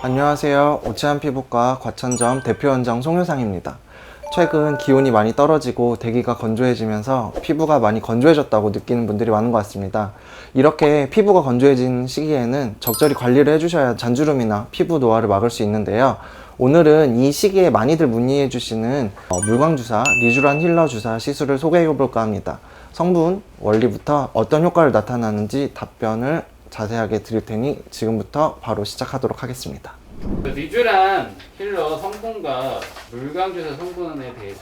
안녕하세요. 오치안 피부과 과천점 대표원장 송효상입니다. 최근 기온이 많이 떨어지고 대기가 건조해지면서 피부가 많이 건조해졌다고 느끼는 분들이 많은 것 같습니다. 이렇게 피부가 건조해진 시기에는 적절히 관리를 해주셔야 잔주름이나 피부 노화를 막을 수 있는데요. 오늘은 이 시기에 많이들 문의해 주시는 물광주사, 리쥬란 힐러 주사 시술을 소개해 볼까 합니다. 성분, 원리부터 어떤 효과를 나타나는지 답변을 자세하게 드릴 테니 지금부터 바로 시작하도록 하겠습니다. 리쥬란 힐러 성분과 물광주사 성분에 대해서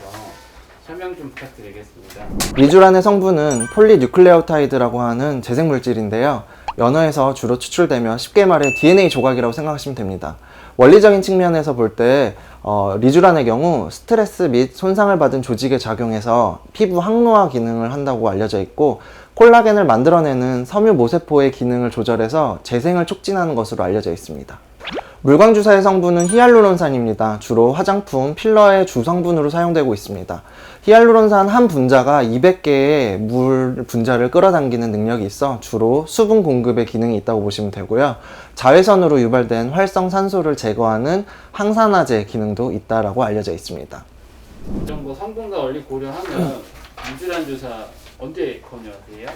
설명 좀 부탁드리겠습니다. 리쥬란의 성분은 폴리뉴클레오타이드라고 하는 재생물질인데요. 연어에서 주로 추출되며 쉽게 말해 DNA 조각이라고 생각하시면 됩니다. 원리적인 측면에서 볼 때 리쥬란의 경우 스트레스 및 손상을 받은 조직에 작용해서 피부 항노화 기능을 한다고 알려져 있고, 콜라겐을 만들어내는 섬유 모세포의 기능을 조절해서 재생을 촉진하는 것으로 알려져 있습니다. 물광주사의 성분은 히알루론산입니다. 주로 화장품, 필러의 주성분으로 사용되고 있습니다. 히알루론산 한 분자가 200개의 물 분자를 끌어당기는 능력이 있어 주로 수분 공급의 기능이 있다고 보시면 되고요. 자외선으로 유발된 활성 산소를 제거하는 항산화제 기능도 있다고 알려져 있습니다. 이런 성분과 원리 고려하면 리쥬란 주사 언제 권유하세요?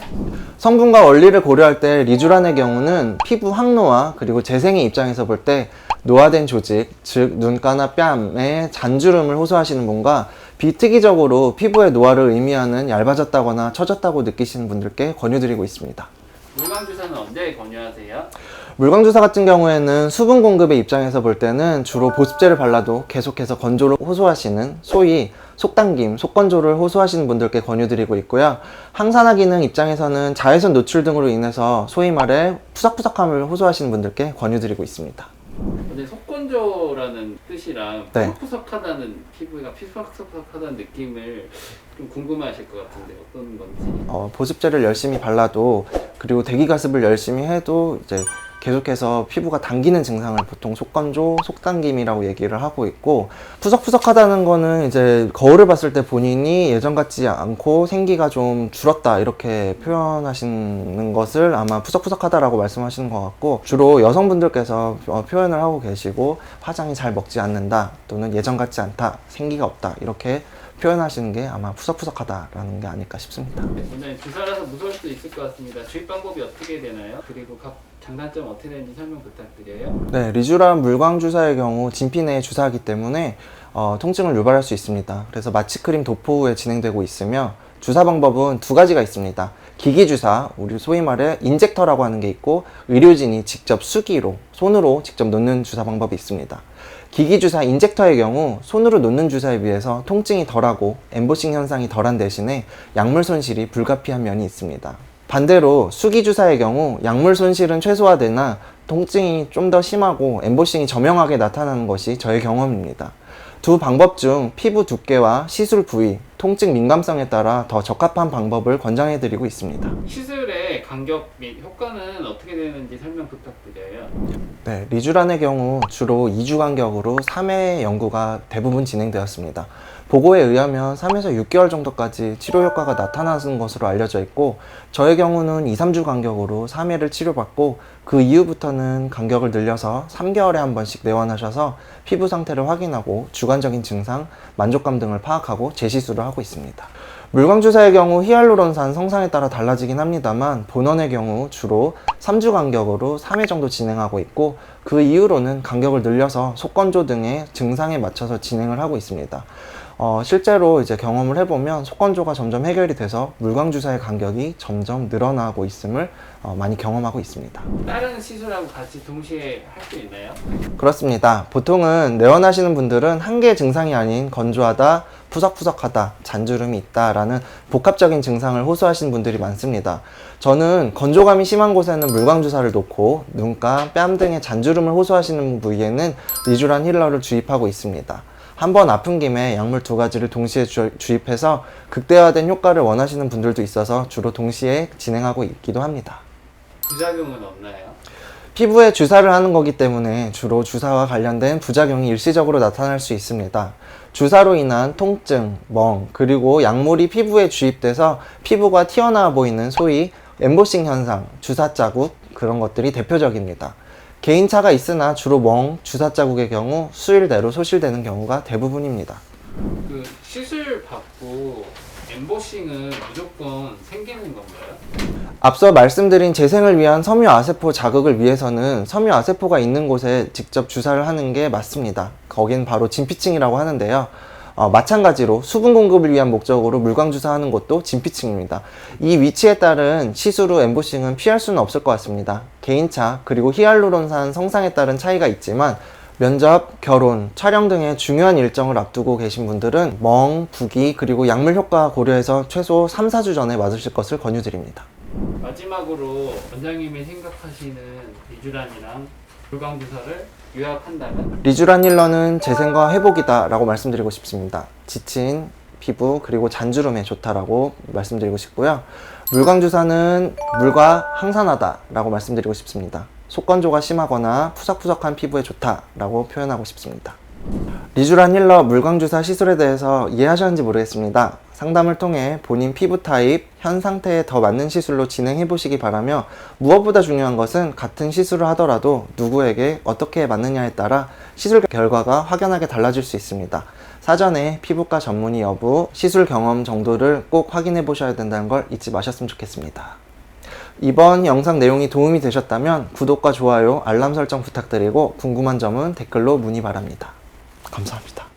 성분과 원리를 고려할 때 리쥬란의 경우는 피부 항노화 그리고 재생의 입장에서 볼 때 노화된 조직, 즉 눈가나 뺨에 잔주름을 호소하시는 분과 비특이적으로 피부의 노화를 의미하는 얇아졌다거나 처졌다고 느끼시는 분들께 권유드리고 있습니다. 물광주사는 언제 권유하세요? 물광주사 같은 경우에는 수분 공급의 입장에서 볼 때는 주로 보습제를 발라도 계속해서 건조를 호소하시는, 소위 속당김, 속건조를 호소하시는 분들께 권유드리고 있고요. 항산화 기능 입장에서는 자외선 노출 등으로 인해서 소위 말해 푸석푸석함을 호소하시는 분들께 권유드리고 있습니다. 근데 속건조라는 뜻이랑 네. 푸석푸석하다는 피부가 푸석푸석하다는 느낌을 좀 궁금해하실 것 같은데 어떤 건지. 보습제를 열심히 발라도, 그리고 대기가습을 열심히 해도 이제 계속해서 피부가 당기는 증상을 보통 속건조, 속당김이라고 얘기를 하고 있고, 푸석푸석하다는 거는 이제 거울을 봤을 때 본인이 예전 같지 않고 생기가 좀 줄었다 이렇게 표현하시는 것을 아마 푸석푸석하다라고 말씀하시는 것 같고, 주로 여성분들께서 표현을 하고 계시고 화장이 잘 먹지 않는다 또는 예전 같지 않다, 생기가 없다 이렇게 표현하시는 게 아마 푸석푸석하다라는 게 아닐까 싶습니다. 오늘 주사라서 무서울 수도 있을 것 같습니다. 주입 방법이 어떻게 되나요? 그리고 각 장단점 어떻게 되는지 설명 부탁드려요. 네, 리쥬란 물광주사의 경우 진피 내에 주사하기 때문에 통증을 유발할 수 있습니다. 그래서 마취크림 도포 후에 진행되고 있으며, 주사 방법은 두 가지가 있습니다. 기기주사, 우리 소위 말해 인젝터라고 하는 게 있고, 의료진이 직접 수기로, 손으로 직접 놓는 주사 방법이 있습니다. 기기주사 인젝터의 경우 손으로 놓는 주사에 비해서 통증이 덜하고 엠보싱 현상이 덜한 대신에 약물 손실이 불가피한 면이 있습니다. 반대로 수기주사의 경우 약물 손실은 최소화되나 통증이 좀 더 심하고 엠보싱이 저명하게 나타나는 것이 저의 경험입니다. 두 방법 중 피부 두께와 시술 부위, 통증 민감성에 따라 더 적합한 방법을 권장해 드리고 있습니다. 시술의 간격 및 효과는 어떻게 되는지 설명 부탁드려요. 네, 리쥬란의 경우 주로 2주 간격으로 3회 연구가 대부분 진행되었습니다. 보고에 의하면 3에서 6개월 정도까지 치료 효과가 나타나는 것으로 알려져 있고, 저의 경우는 2, 3주 간격으로 3회를 치료받고 그 이후부터는 간격을 늘려서 3개월에 한 번씩 내원하셔서 피부 상태를 확인하고 주관적인 증상, 만족감 등을 파악하고 재시술을 하고 있습니다. 물광주사의 경우 히알루론산 성상에 따라 달라지긴 합니다만, 본원의 경우 주로 3주 간격으로 3회 정도 진행하고 있고, 그 이후로는 간격을 늘려서 속건조 등의 증상에 맞춰서 진행을 하고 있습니다. 실제로 이제 경험을 해보면 속건조가 점점 해결이 돼서 물광주사의 간격이 점점 늘어나고 있음을 많이 경험하고 있습니다. 다른 시술하고 같이 동시에 할 수 있나요? 그렇습니다. 보통은 내원하시는 분들은 한 개의 증상이 아닌 건조하다, 푸석푸석하다, 잔주름이 있다라는 복합적인 증상을 호소하시는 분들이 많습니다. 저는 건조감이 심한 곳에는 물광주사를 놓고 눈가, 뺨 등의 잔주름을 호소하시는 부위에는 리쥬란 힐러를 주입하고 있습니다. 한번 아픈 김에 약물 두 가지를 동시에 주입해서 극대화된 효과를 원하시는 분들도 있어서 주로 동시에 진행하고 있기도 합니다. 부작용은 없나요? 피부에 주사를 하는 거기 때문에 주로 주사와 관련된 부작용이 일시적으로 나타날 수 있습니다. 주사로 인한 통증, 멍, 그리고 약물이 피부에 주입돼서 피부가 튀어나와 보이는 소위 엠보싱 현상, 주사 자국, 그런 것들이 대표적입니다. 개인차가 있으나 주로 멍, 주사 자국의 경우 수일내로 소실되는 경우가 대부분입니다. 그 시술 받고 엠보싱은 무조건 생기는 건가요? 앞서 말씀드린 재생을 위한 섬유아세포 자극을 위해서는 섬유아세포가 있는 곳에 직접 주사를 하는 게 맞습니다. 거긴 바로 진피층이라고 하는데요. 마찬가지로 수분 공급을 위한 목적으로 물광 주사하는 것도 진피층입니다. 이 위치에 따른 시술 후 엠보싱은 피할 수는 없을 것 같습니다. 개인차 그리고 히알루론산 성상에 따른 차이가 있지만 면접, 결혼, 촬영 등의 중요한 일정을 앞두고 계신 분들은 멍, 부기, 그리고 약물 효과 고려해서 최소 3, 4주 전에 맞으실 것을 권유드립니다. 마지막으로 원장님이 생각하시는 리쥬란이랑 물광 주사를 요약한다면? 리쥬란 힐러는 재생과 회복이다 라고 말씀드리고 싶습니다. 지친 피부 그리고 잔주름에 좋다라고 말씀드리고 싶고요. 물광 주사는 물과 항산화다 라고 말씀드리고 싶습니다. 속건조가 심하거나 푸석푸석한 피부에 좋다 라고 표현하고 싶습니다. 리쥬란 힐러 물광 주사 시술에 대해서 이해하셨는지 모르겠습니다. 상담을 통해 본인 피부 타입, 현 상태에 더 맞는 시술로 진행해 보시기 바라며, 무엇보다 중요한 것은 같은 시술을 하더라도 누구에게 어떻게 맞느냐에 따라 시술 결과가 확연하게 달라질 수 있습니다. 사전에 피부과 전문의 여부, 시술 경험 정도를 꼭 확인해 보셔야 된다는 걸 잊지 마셨으면 좋겠습니다. 이번 영상 내용이 도움이 되셨다면 구독과 좋아요, 알람 설정 부탁드리고 궁금한 점은 댓글로 문의 바랍니다. 감사합니다.